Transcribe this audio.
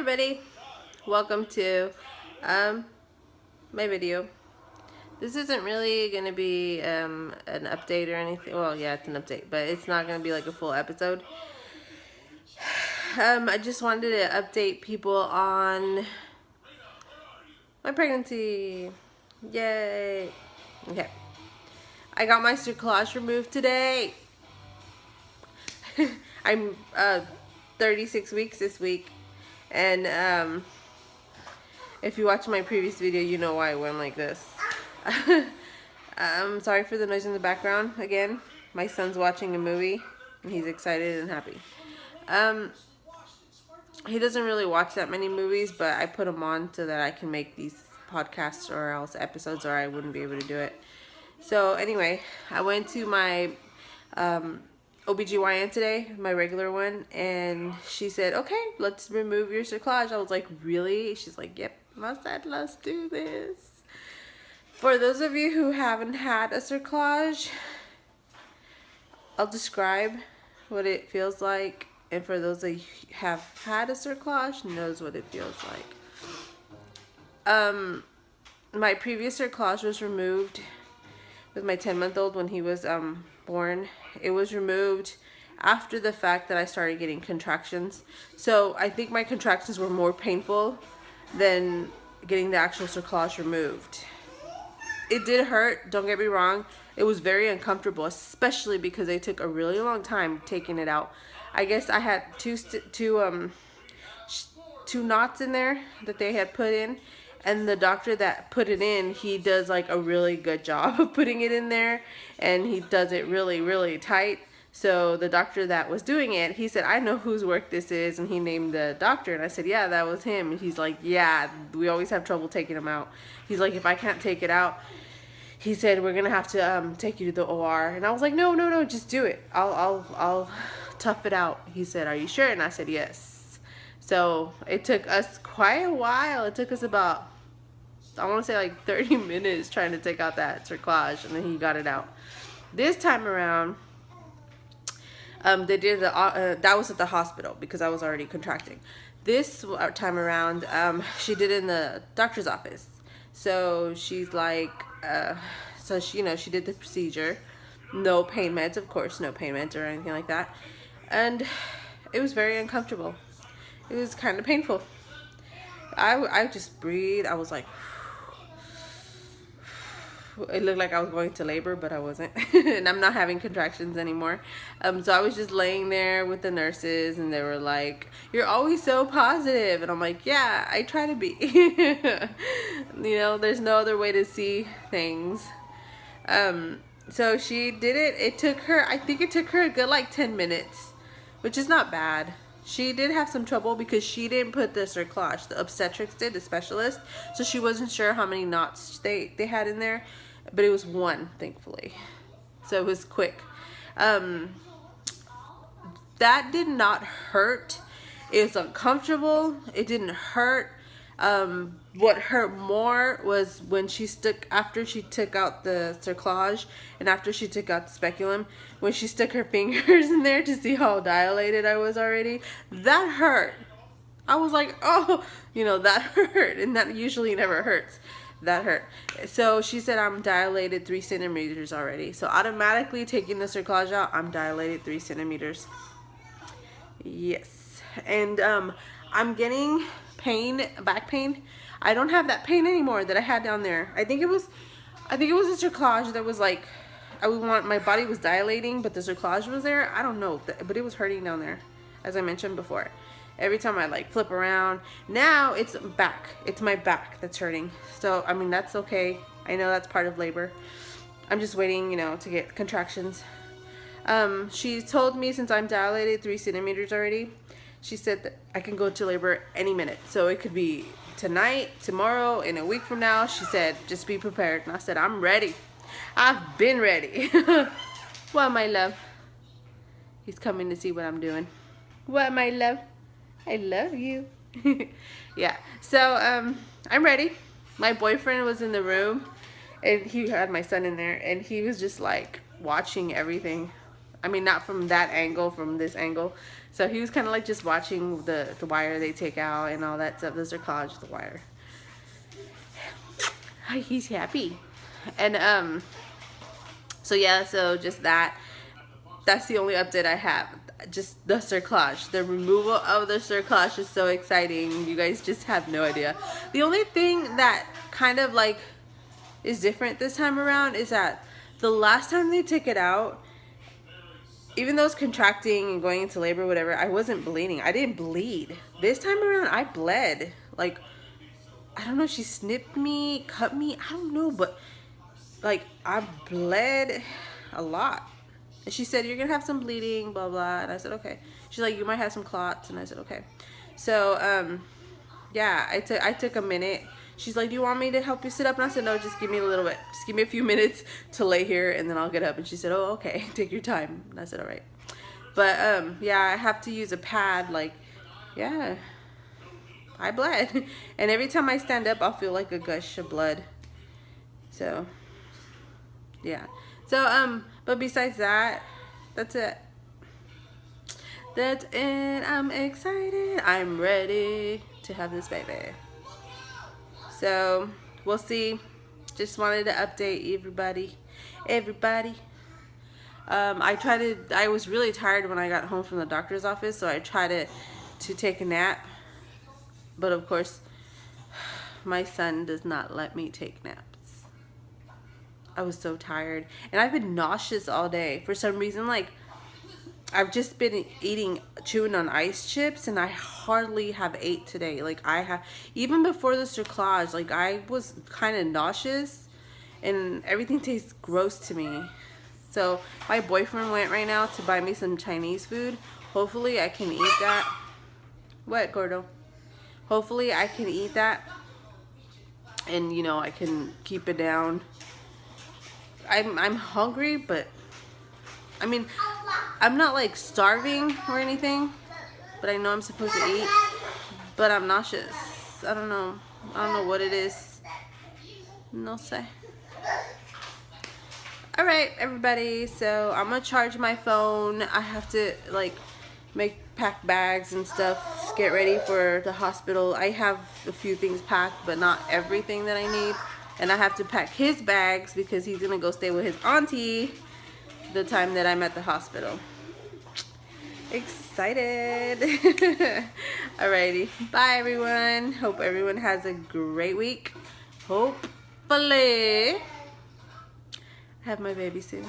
everybody, welcome to my video. This isn't really going to be an update or anything. Well, yeah, it's an update, but it's not going to be like a full episode. I just wanted to update people on my pregnancy. Yay. Okay. I got my Cerclage removed today. I'm 36 weeks this week. And if you watch my previous video, you know why I went like this. I'm sorry for the noise in the background. Again, my son's watching a movie and he's excited and happy. He doesn't really watch that many movies, but I put him on so that I can make these podcasts or else episodes, or I wouldn't be able to do it. So anyway, I went to my OBGYN today, my regular one, and she said, okay, let's remove your cerclage. I was like, really? She's like, yep. I said, let's do this. For those of you who haven't had a cerclage, I'll describe what it feels like, and for those that have had a cerclage, knows what it feels like. My previous cerclage was removed with my 10-month-old when he was born. It was removed after the fact that I started getting contractions. So I think my contractions were more painful than getting the actual cerclage removed. It did hurt, don't get me wrong. It was very uncomfortable, especially because they took a really long time taking it out. I guess I had two knots in there that they had put in. And the doctor that put it in, he does like a really good job of putting it in there. And he does it really, really tight. So the doctor that was doing it, he said, I know whose work this is. And he named the doctor. And I said, yeah, that was him. And he's like, yeah, we always have trouble taking him out. He's like, if I can't take it out, he said, we're going to have to take you to the OR. And I was like, no, just do it. I'll tough it out. He said, are you sure? And I said, yes. So it took us quite a while. It took us about, I want to say like 30 minutes trying to take out that cerclage, and then he got it out. This time around, they did that was at the hospital because I was already contracting. This time around, she did it in the doctor's office. So she's like, so she, she did the procedure. No pain meds, of course, no pain meds or anything like that. And it was very uncomfortable. It was kind of painful. I just breathed. I was like, it looked like I was going to labor, but I wasn't. And I'm not having contractions anymore. So I was just laying there with the nurses, and they were like, you're always so positive. And I'm like, yeah, I try to be. There's no other way to see things. So she did it. It took her, I think it took her a good like 10 minutes, which is not bad. She did have some trouble because she didn't put the cerclage. The obstetrics did, the specialist. So she wasn't sure how many knots they had in there. But it was one, thankfully. So it was quick. That did not hurt. It was uncomfortable. It didn't hurt. What hurt more was when after she took out the cerclage and after she took out the speculum, when she stuck her fingers in there to see how dilated I was already. That hurt. I was like, oh, that hurt. And that usually never hurts. That hurt. So she said I'm dilated 3 centimeters already. So automatically taking the cerclage out, I'm dilated 3 centimeters. Yes. And I'm getting pain, back pain. I don't have that pain anymore that I had down there. I think it was a cerclage that was like, my body was dilating, but the cerclage was there. I don't know, but it was hurting down there, as I mentioned before. Every time I like flip around. Now it's back. It's my back that's hurting. So, I mean, that's okay. I know that's part of labor. I'm just waiting, to get contractions. She told me since I'm dilated 3 centimeters already, she said that I can go to labor any minute. So it could be tonight, tomorrow, in a week from now. She said, just be prepared. And I said, I'm ready. I've been ready. What, my love? He's coming to see what I'm doing. What, my love? I love you. Yeah. So, I'm ready. My boyfriend was in the room, and he had my son in there, and he was just like watching everything. I mean, not from that angle, from this angle. So he was kind of like just watching the wire they take out and all that stuff. The Cerclage, the wire. He's happy. And so yeah, so just that. That's the only update I have. Just the Cerclage. The removal of the Cerclage is so exciting. You guys just have no idea. The only thing that kind of like is different this time around is that the last time they took it out, even though it's contracting and going into labor, whatever, I wasn't bleeding. I didn't bleed. This time around, I bled. Like, I don't know, she snipped me, cut me, I don't know, but like, I bled a lot. And she said, you're gonna have some bleeding, blah, blah, and I said, okay. She's like, you might have some clots, and I said, okay. So, yeah, I took a minute. She's like, do you want me to help you sit up? And I said, no, just give me a little bit. Just give me a few minutes to lay here, and then I'll get up. And she said, oh, okay, take your time. And I said, all right. But, yeah, I have to use a pad. Like, yeah, I bled. And every time I stand up, I'll feel like a gush of blood. So, yeah. So, but besides that, that's it. That's it. I'm excited. I'm ready to have this baby. So we'll see. Just wanted to update everybody. I was really tired when I got home from the doctor's office, so I tried to take a nap. But of course, my son does not let me take naps. I was so tired. And I've been nauseous all day. For some reason, like, I've just been chewing on ice chips, and I hardly have ate today. Like, I have, even before the Cerclage, like, I was kind of nauseous, and everything tastes gross to me. So, my boyfriend went right now to buy me some Chinese food. Hopefully, I can eat that. What, Gordo? Hopefully, I can eat that, and, you know, I can keep it down. I'm hungry, but, I mean, I'm not like starving or anything, but I know I'm supposed to eat, but I'm nauseous. I don't know what it is. No say. Alright, everybody, so I'm gonna charge my phone. I have to like pack bags and stuff, get ready for the hospital. I have a few things packed, but not everything that I need. And I have to pack his bags because he's gonna go stay with his auntie the time that I'm at the hospital. Excited. Alrighty, bye everyone. Hope everyone has a great week. Hopefully have my baby soon.